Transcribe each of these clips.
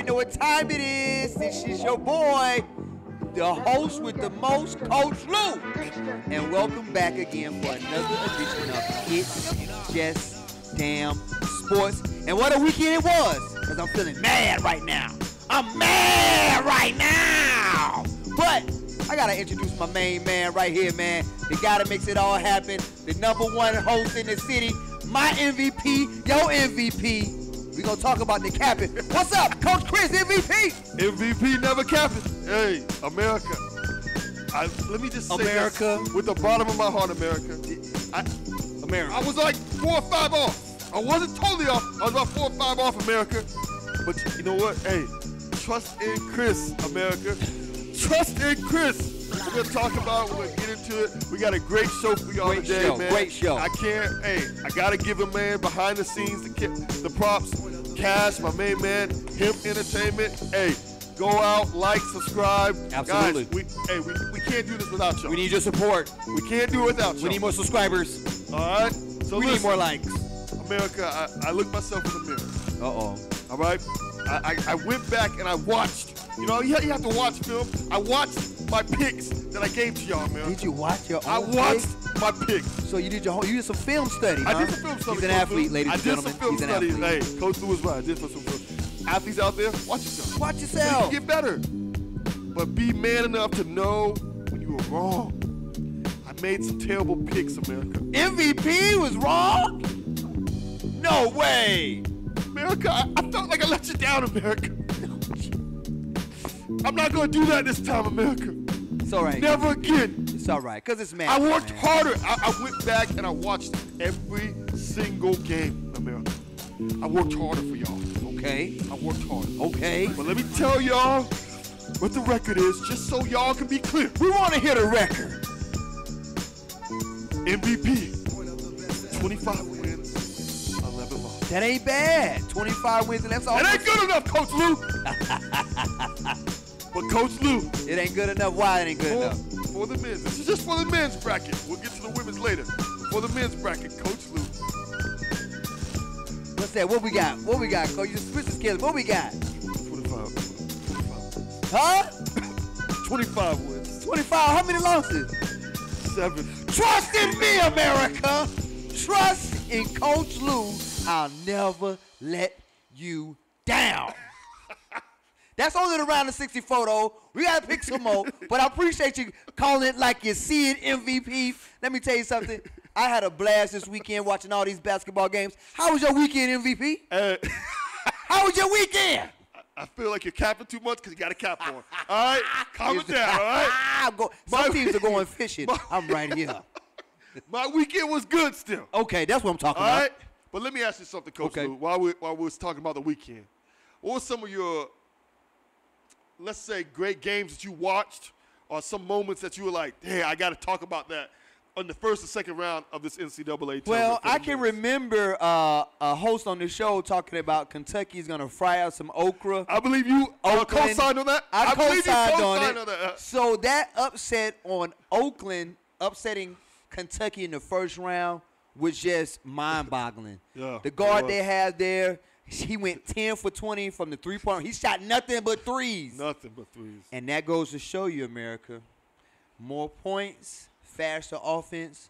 know what time it is. This is your boy, the host with the most, Coach Lou. And welcome back again for another edition of It's Just Damn Sports. And what a weekend it was, because I'm feeling mad right now. I'm mad right now. But I got to introduce my main man right here, man. The guy that makes it all happen. The #1 host in the city. My MVP, your MVP. We're going to talk about the capping. What's up, Coach Chris, MVP? MVP never capping. Hey, America. Let me just say America. This with the bottom of my heart, America. America. I was like 4 or 5 off. I wasn't totally off. I was about 4 or 5 off, America. But you know what? Hey, trust in Chris, America. Trust in Chris. We're going to talk about, we're going to get into it. We got a great show for y'all today, man. Great show. I got to give a man behind the scenes, the props. Cash, my main man, H.E.M.P Entertainment. Hey, go out, like, subscribe. Absolutely. Guys, we can't do this without y'all. We need your support. We can't do it without y'all. We need more subscribers. All right? So we need more likes. America, I look myself in the mirror. Uh-oh. All right? I went back and I watched. You know, you have to watch film. I watched my picks that I gave to y'all, man. Did you watch your own I watched my picks. So you did some film study, huh? I did some film study. He's an athlete, ladies and gentlemen. I did some film study. Hey, Coach Lou was right. I did some film. Athletes out there, watch yourself. Watch So yourself. you can get better. But be man enough to know when you were wrong. I made some terrible picks, America. MVP was wrong? No way. America, I felt like I let you down, America. I'm not going to do that this time, America. It's all right. Never again. It's all right, because it's man. I worked harder. I went back and I watched every single game, America. I worked harder for y'all. Okay. I worked harder. Okay. But let me tell y'all what the record is, just so y'all can be clear. We want to hear the record. MVP, 25 wins, 11 losses. That ain't bad. 25 wins, and that's all. That ain't good enough, Coach Lou. But Coach Lou. It ain't good enough. Why it ain't good enough? For the men's. This is just for the men's bracket. We'll get to the women's later. For the men's bracket, Coach Lou. What's that? What we got? What we got, Coach? You just switch the scales. What we got? 25. Huh? 25 wins. 25. How many losses? 7. Trust in me, America. Trust in Coach Lou. I'll never let you down. That's only the round of 64, though. We got to pick some more. But I appreciate you calling it like you see it, MVP. Let me tell you something. I had a blast this weekend watching all these basketball games. How was your weekend, MVP? How was your weekend? I feel like you're capping too much because you got a cap on. All right? Calm it down, all right? Some teams are going fishing. I'm right here. My weekend was good still. Okay, that's what I'm talking about. All right? But let me ask you something, Coach Lou, while we was talking about the weekend. What were some of your, let's say, great games that you watched, or some moments that you were like, hey, I got to talk about that on the first and second round of this NCAA tournament? Well, I can remember a host on the show talking about Kentucky's going to fry out some okra. I believe you co-signed on that. I believe you co-signed on it. that. So that upset on Oakland, upsetting Kentucky in the first round, was just mind-boggling. Yeah, the guard they had there, he went 10 for 20 from the three-point. He shot nothing but threes. Nothing but threes. And that goes to show you, America, more points, faster offense,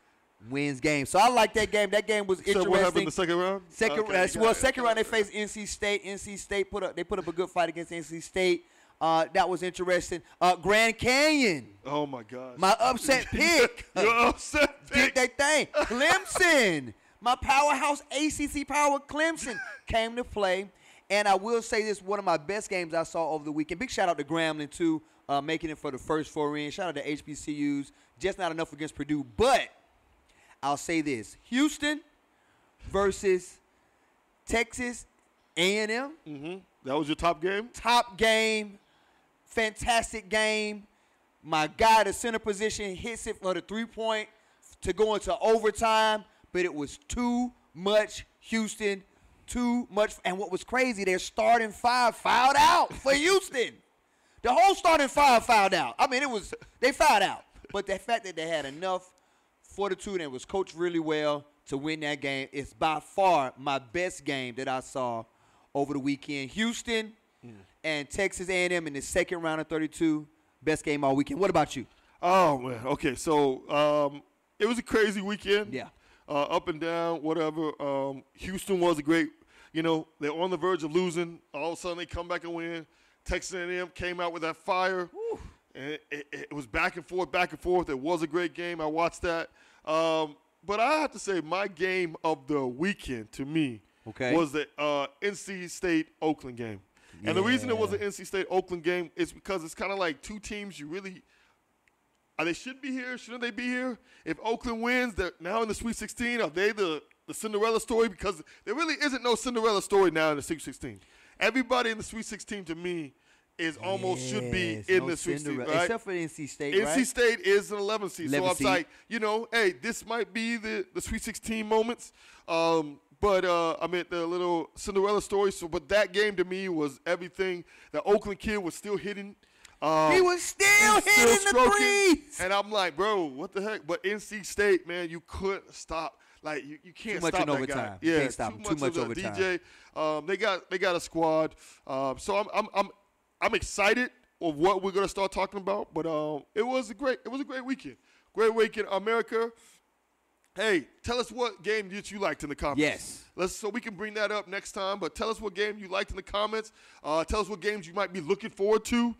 wins games. So I like that game. That game was interesting. So what happened in the second round? Second round they faced NC State. NC State put up a good fight against NC State. That was interesting. Grand Canyon. Oh my gosh. My upset pick. Your upset pick. Did that thing. Clemson. My powerhouse ACC power Clemson came to play. And I will say this, one of my best games I saw over the weekend. Big shout out to Grambling, too, making it for the first 4 in. Shout out to HBCUs. Just not enough against Purdue. But I'll say this. Houston versus Texas A&M. Mm-hmm. That was your top game? Top game. Fantastic game. My guy, the center position, hits it for the three-point to go into overtime. But it was too much Houston. Too much. And what was crazy, their starting five fouled out for Houston. The whole starting five fouled out. I mean, they fouled out. But the fact that they had enough fortitude and was coached really well to win that game is by far my best game that I saw over the weekend. Houston, and Texas A&M in the second round of 32. Best game all weekend. What about you? Oh, man. Okay, so it was a crazy weekend. Yeah. Up and down, whatever. Houston was a great, they're on the verge of losing. All of a sudden they come back and win. Texas A&M came out with that fire. Woo. And it was back and forth, back and forth. It was a great game. I watched that. But I have to say my game of the weekend to me was the NC State-Oakland game. Yeah. And the reason it was an NC State-Oakland game is because it's kind of like two teams you really they should be here. Shouldn't they be here? If Oakland wins, they're now in the Sweet 16. Are they the Cinderella story? Because there really isn't no Cinderella story now in the Sweet 16. Everybody in the Sweet 16 to me is almost should be in the Sweet 16, right? Except for NC State, NC State is an 11 seed. So I'm like, hey, this might be the Sweet 16 moments. But I mean, the little Cinderella story. So, but that game to me was everything. The Oakland kid was still hitting. He was still hitting the threes. And I'm like, bro, what the heck? But NC State, man, you couldn't stop. Like, you can't stop that overtime. guy. Yeah, can't stop too much overtime. DJ, they got a squad. So I'm excited of what we're gonna start talking about. But it was a great weekend. Great weekend, America. Hey, tell us what game that you liked in the comments. Yes. So we can bring that up next time. But tell us what game you liked in the comments. Tell us what games you might be looking forward to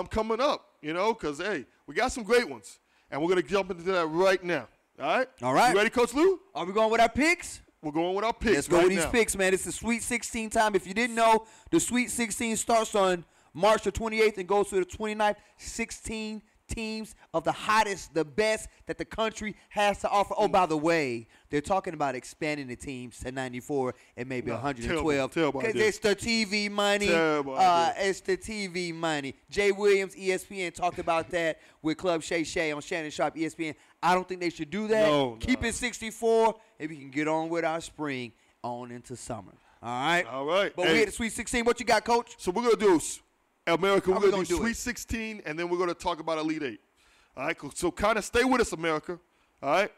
coming up. Because, hey, we got some great ones. And we're going to jump into that right now. All right? All right. You ready, Coach Lou? Are we going with our picks? We're going with our picks. Let's go with these picks, man. It's the Sweet 16 time. If you didn't know, the Sweet 16 starts on March the 28th and goes to the 29th. 16 teams of the hottest, the best that the country has to offer. Oh, by the way, they're talking about expanding the teams to 94 and maybe 112. Terrible because it's the TV money. It's the TV money. Jay Williams, ESPN, talked about that with Club Shay Shay on Shannon Sharp, ESPN. I don't think they should do that. Keep it 64, and we can get on with our spring on into summer. All right? All right. But we at the Sweet 16. What you got, Coach? So we're going to do America, we're going to do Sweet 16, and then we're going to talk about Elite 8. All right, cool. So kind of stay with us, America. All right,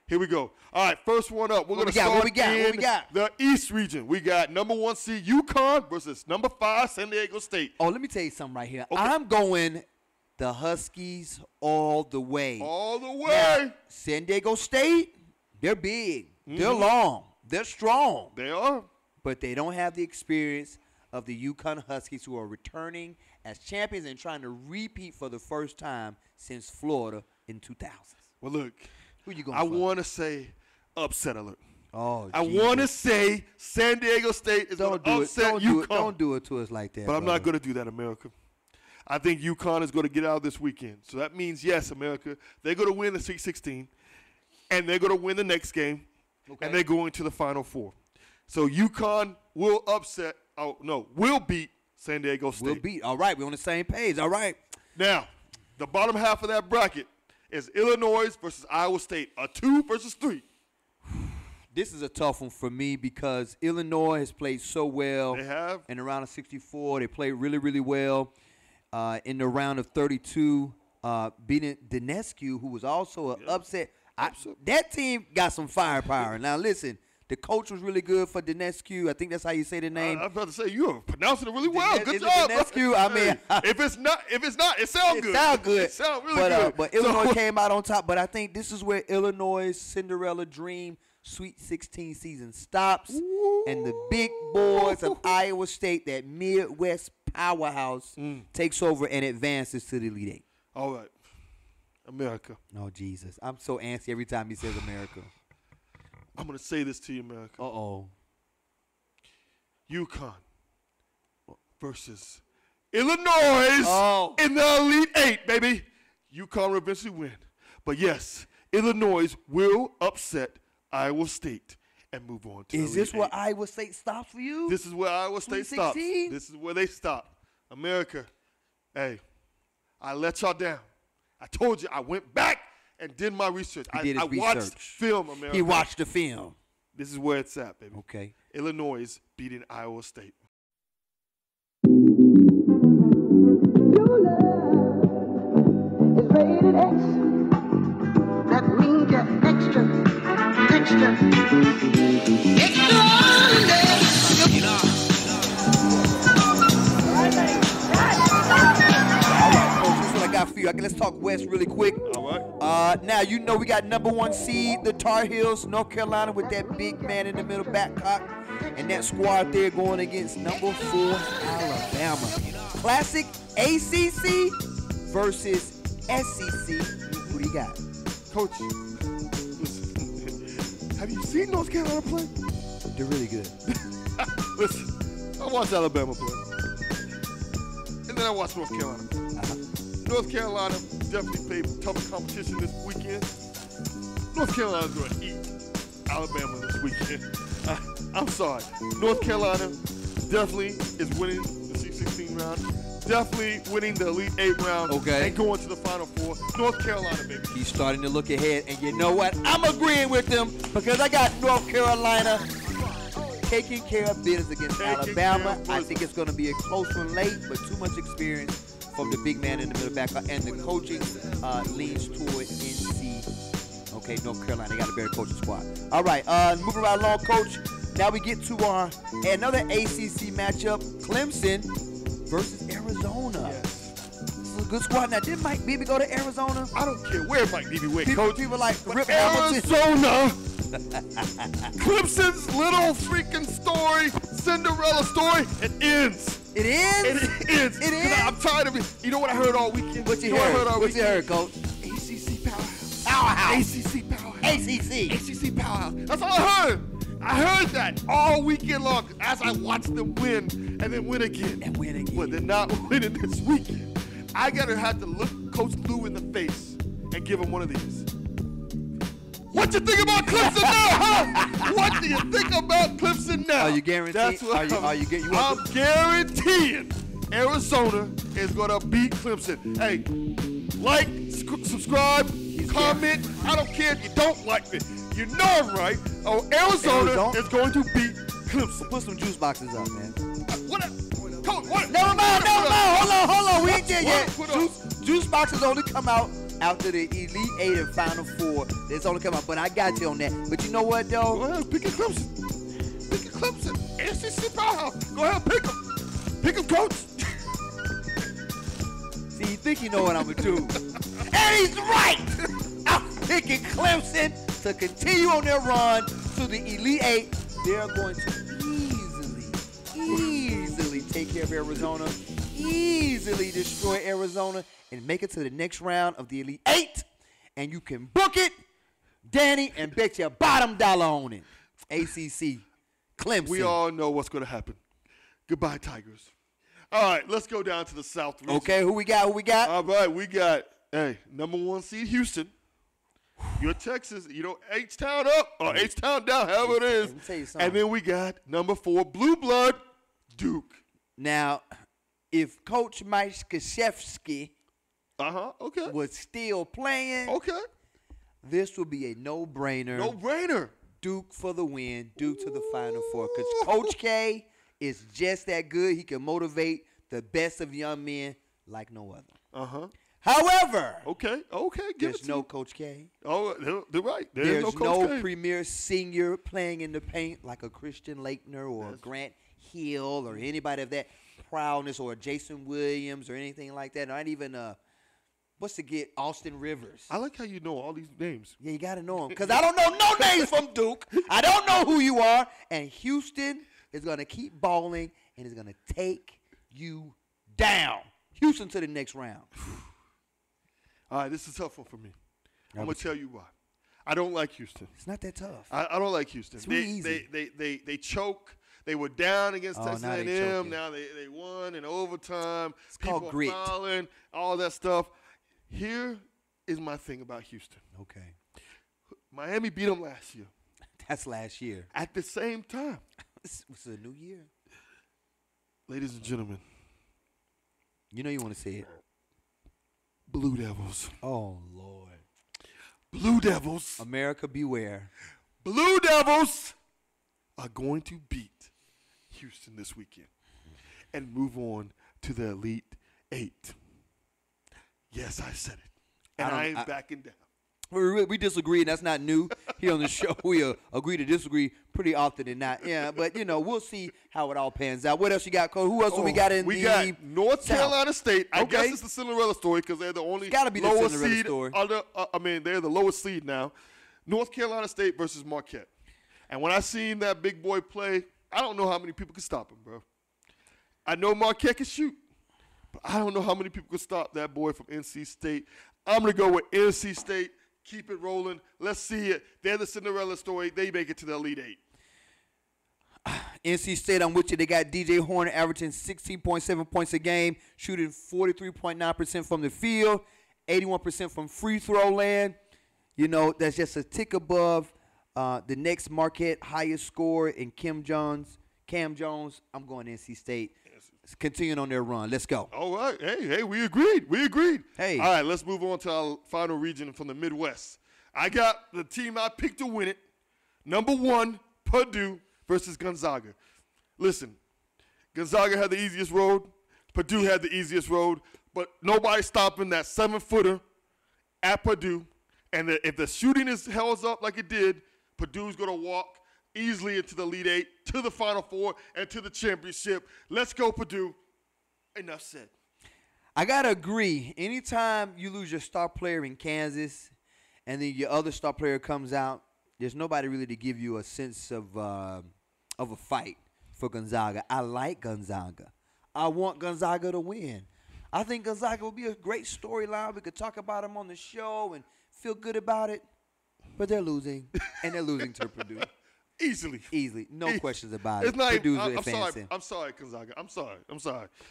here we go. All right, first one up. We're going to start in the East region. We got number 1 seed UConn versus number 5 San Diego State. Oh, let me tell you something right here. Okay. I'm going the Huskies all the way. All the way. Now, San Diego State, they're big. Mm-hmm. They're long. They're strong. They are. But they don't have the experience of the UConn Huskies, who are returning as champions and trying to repeat for the first time since Florida in 2000. Well, look, who you going I want to say upset alert. Oh, I want to say San Diego State is going to upset UConn. Don't do it to us like that. But I'm not going to do that, America. I think UConn is going to get out this weekend. So that means, yes, America, they're going to win the Sweet 16, and they're going to win the next game, and they're going to the Final Four. So UConn will will beat San Diego State. Will beat. All right, we're on the same page. All right. Now, the bottom half of that bracket is Illinois versus Iowa State, a 2 versus 3. This is a tough one for me because Illinois has played so well. They have. In the round of 64, they played really, really well. In the round of 32, beating Dinescu, who was also an upset. That team got some firepower. Now, listen. The coach was really good for Dinescu. I think that's how you say the name. I was about to say, you are pronouncing it really well. Good job. Dinescu, I mean. if it's not, it sounds good. It sounds good. It sounds really good. But Illinois came out on top. But I think this is where Illinois' Cinderella dream Sweet 16 season stops. Ooh. And the big boys of Iowa State, that Midwest powerhouse, takes over and advances to the Elite 8. All right. America. Oh, Jesus. I'm so antsy every time he says America. I'm going to say this to you, America. Uh-oh. UConn versus Illinois in the Elite 8, baby. UConn will eventually win. But, yes, Illinois will upset Iowa State and move on to Is this where Iowa State stops for you? This is where Iowa State stops. This is where they stop. America, hey, I let y'all down. I told you I went back and did my research. I watched film, America. He watched the film. This is where it's at, baby. Okay. Illinois beating Iowa State. Your love is rated X. That means you're extra. Extraordinary. Okay, let's talk West really quick. All right. Now, you know we got number 1 seed, the Tar Heels, North Carolina, with that big man in the middle, Babcock, and that squad there going against number 4, Alabama. Classic ACC versus SEC. Who do you got? Coach, listen, have you seen North Carolina play? They're really good. Listen, I watched Alabama play. And then I watched North Carolina. North Carolina definitely played tougher competition this weekend. North Carolina's going to eat Alabama this weekend. I'm sorry. North Carolina definitely is winning the C16 round. Definitely winning the Elite 8 round. Okay. And going to the Final Four. North Carolina, baby. He's starting to look ahead, and you know what? I'm agreeing with him because I got North Carolina taking care of business against Alabama. I think it's going to be a close one late, but too much experience from the big man in the middle back, and the coaching leans toward NC. Okay, North Carolina got a better coaching squad. All right, moving right along, Coach. Now we get to our another ACC matchup: Clemson versus Arizona. Yes. This is a good squad. Now, did Mike Beebe go to Arizona? I don't care where Mike Beebe went, Coach. People like But Rip Hamilton. Arizona, Clemson's little freaking story, Cinderella story, it ends. It ends? It ends. It 'Cause ends? I'm tired of it. You know what I heard all weekend? What you know what I heard? all What you weekend? heard, Coach? ACC powerhouse. Powerhouse. ACC powerhouse. ACC. ACC powerhouse. That's all I heard. I heard that all weekend long as I watched them win and then win again. And win again. But they're not winning this weekend. I gotta have to look Coach Lou in the face and give him one of these. What you think about Clemson now, huh? What do you think about Clemson now? Are you guaranteed? That's what I'm guaranteeing Arizona is gonna beat Clemson. Hey, like, subscribe, comment. I don't care if you don't like me. You know I'm right. Oh, Arizona is going to beat Clemson. Put some juice boxes up, man. What? Coach, what? Never mind. Hold on. We ain't there What? yet. Juice boxes only come out after the Elite 8 and Final 4. It's only come out, but I got you on that. But you know what, though? Go ahead, pick a Clemson. Pick a Clemson. ACC powerhouse. Go ahead, pick them. Pick them, Coach. See, you think you know what I'm going to do. And he's right. I'm picking Clemson to continue on their run to the Elite 8. They're going to easily take care of Arizona, easily destroy Arizona, and make it to the next round of the Elite 8. And you can book it, Danny, and bet your bottom dollar on it. ACC, Clemson. We all know what's going to happen. Goodbye, Tigers. All right, let's go down to the South region. Okay, who we got? All right, we got, number 1 seed Houston. You're Texas, H-Town up or H-Town down, however it is. Let me tell you something. And then we got number 4, Blue Blood, Duke. Now, if Coach Mike Krzyzewski Okay. was still playing, Okay. this would be a no-brainer. No-brainer. Duke for the win, Duke to the Final Four. Because Coach K is just that good. He can motivate the best of young men like no other. However, Okay. Give there's it to no me. Coach K. Oh, they're right. There's no Coach K. premier senior playing in the paint like a Christian Laettner or Grant Hill or anybody of that prowess, or Jason Williams or anything like that. Not even Austin Rivers. I like how you know all these names. Yeah, you got to know them. Because I don't know no names from Duke. I don't know who you are. And Houston is going to keep balling and is going to take you down. Houston to the next round. All right, this is a tough one for me. I'm going to tell you why. I don't like Houston. It's not that tough. I don't like Houston. It's really easy. They choke. They were down against Texas now they A&M. choking. Now they won in overtime. It's called grit. Fouling, all that stuff. Here is my thing about Houston. Okay. Miami beat them last year. That's last year. At the same time, It's a new year. ladies and gentlemen, You know you want to say it. Blue Devils. Oh, Lord. Blue Devils. America beware. Blue Devils are going to beat Houston this weekend and move on to the Elite 8. Yes, I said it. And I ain't backing down. We disagree, and that's not new here on the show. We agree to disagree pretty often and not. Yeah, but, we'll see how it all pans out. What else you got, Cole? Who else do we got in we the got North South? Carolina State. I Okay. guess it's the Cinderella story because they're the only Gotta be the lowest Cinderella seed. story. They're the lowest seed now. North Carolina State versus Marquette. And when I seen that big boy play, I don't know how many people can stop him, bro. I know Marquette can shoot, but I don't know how many people can stop that boy from NC State. I'm going to go with NC State. Keep it rolling. Let's see it. They're the Cinderella story. They make it to the Elite Eight. NC State, I'm with you. They got DJ Horner averaging 16.7 points a game, shooting 43.9% from the field, 81% from free throw land. That's just a tick above the next Marquette highest scorer in Cam Jones. I'm going NC State. Continuing on their run. Let's go. All right. Hey, we agreed. Hey. All right, let's move on to our final region from the Midwest. I got the team I picked to win it. Number 1, Purdue versus Gonzaga. Listen, Gonzaga had the easiest road. Purdue had the easiest road. But nobody's stopping that 7-footer at Purdue. And if the shooting is held up like it did, Purdue's going to walk easily into the Elite Eight, to the Final Four, and to the championship. Let's go, Purdue. Enough said. I got to agree. Anytime you lose your star player in Kansas and then your other star player comes out, there's nobody really to give you a sense of a fight for Gonzaga. I like Gonzaga. I want Gonzaga to win. I think Gonzaga will be a great storyline. We could talk about them on the show and feel good about it. But they're losing, and they're losing to Purdue. Easily. No questions about it. Purdue's advancing. I'm sorry, Gonzaga. I'm sorry.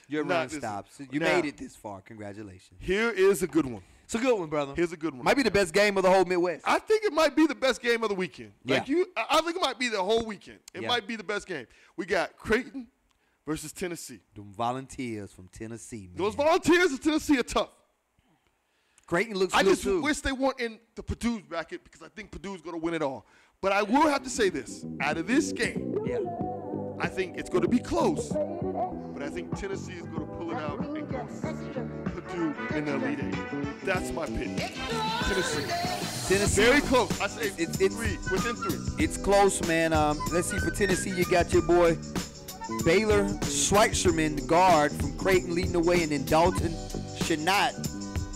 Your run stops. You made it this far. Congratulations. Here is a good one. It's a good one, brother. Here's a good one. Might be the best game of the whole Midwest. I think it might be the best game of the weekend. Yeah. I think it might be the whole weekend. It might be the best game. We got Creighton versus Tennessee. Them Volunteers from Tennessee, man. Those Volunteers of Tennessee are tough. Creighton looks I good, just too. wish they weren't in the Purdue bracket because I think Purdue's going to win it all. But I will have to say this. Out of this game, I think it's going to be close. But I think Tennessee is going to pull it out and go Purdue in the Elite Eight. That's my pick. Tennessee. Very close. I say within 3. It's close, man. Let's see. For Tennessee, you got your boy Baylor Schweitzer, the guard from Creighton, leading the way, and then Dalton Shanot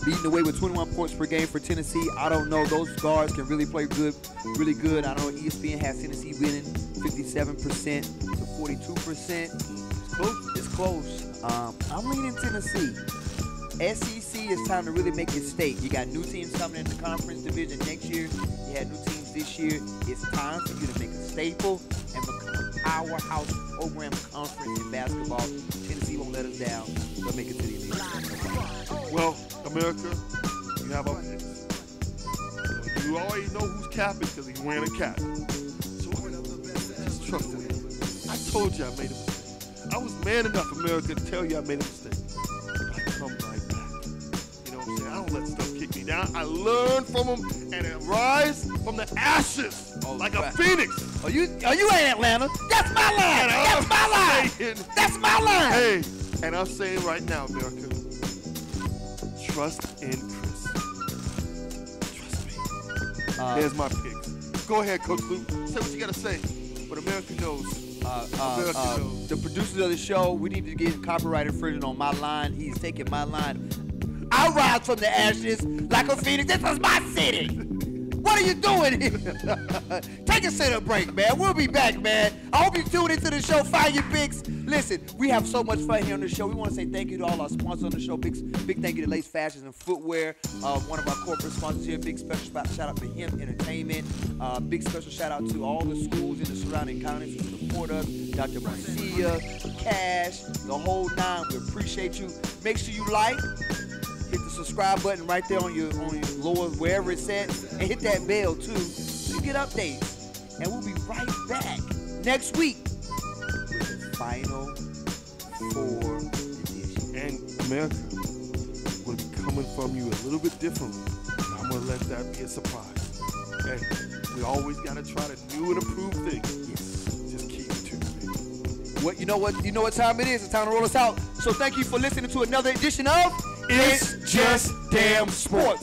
leading the way with 21 points per game for Tennessee. I don't know. Those guards can really play really good. I know ESPN has Tennessee winning 57% to 42%. It's close. I'm leaning Tennessee. SEC, it's time to really make it state. You got new teams coming in the conference division next year. You had new teams this year. It's time for you to make a staple and become a powerhouse program conference in basketball. Tennessee won't let us down. They'll make it to the Elite. Well, America, you have our picks. You already know who's capping because he's wearing a cap. So just trust in it. I told you I made a mistake. I was man enough, America, to tell you I made a mistake. But I come right back. You know what I'm saying? I don't let stuff kick me down. I learn from them and I rise from the ashes like a phoenix. Oh, you ain't Atlanta. That's my line. That's my line. That's my line. Hey, and I'm saying right now, America, trust in Chris. Trust me. There's my picks. Go ahead, Coach Lou. Say what you got to say. But America knows. The producers of the show, we need to get copyright infringement on my line. He's taking my line. I rise from the ashes like a phoenix. This is my city. What are you doing here? Take a sit-up break, man. We'll be back, man. I hope you tune into the show. Find your picks. Listen, we have so much fun here on the show. We want to say thank you to all our sponsors on the show. Big thank you to Lace Fashions and Footwear, one of our corporate sponsors here. Big special shout out to H.E.M.P Entertainment. Big special shout out to all the schools in the surrounding counties who support us. Dr. Marcia, Cash, the whole 9. We appreciate you. Make sure you like. Hit the subscribe button right there on your lower, wherever it's at. And hit that bell, too, so you get updates. And we'll be right back next week with the Final Four edition. And America, we're going to be coming from you a little bit differently. I'm going to let that be a surprise. Hey, we always got to try to new and improve things. Yes. Just keep it tuned. You know what time it is. It's time to roll us out. So thank you for listening to another edition of It's Just Damn Sports.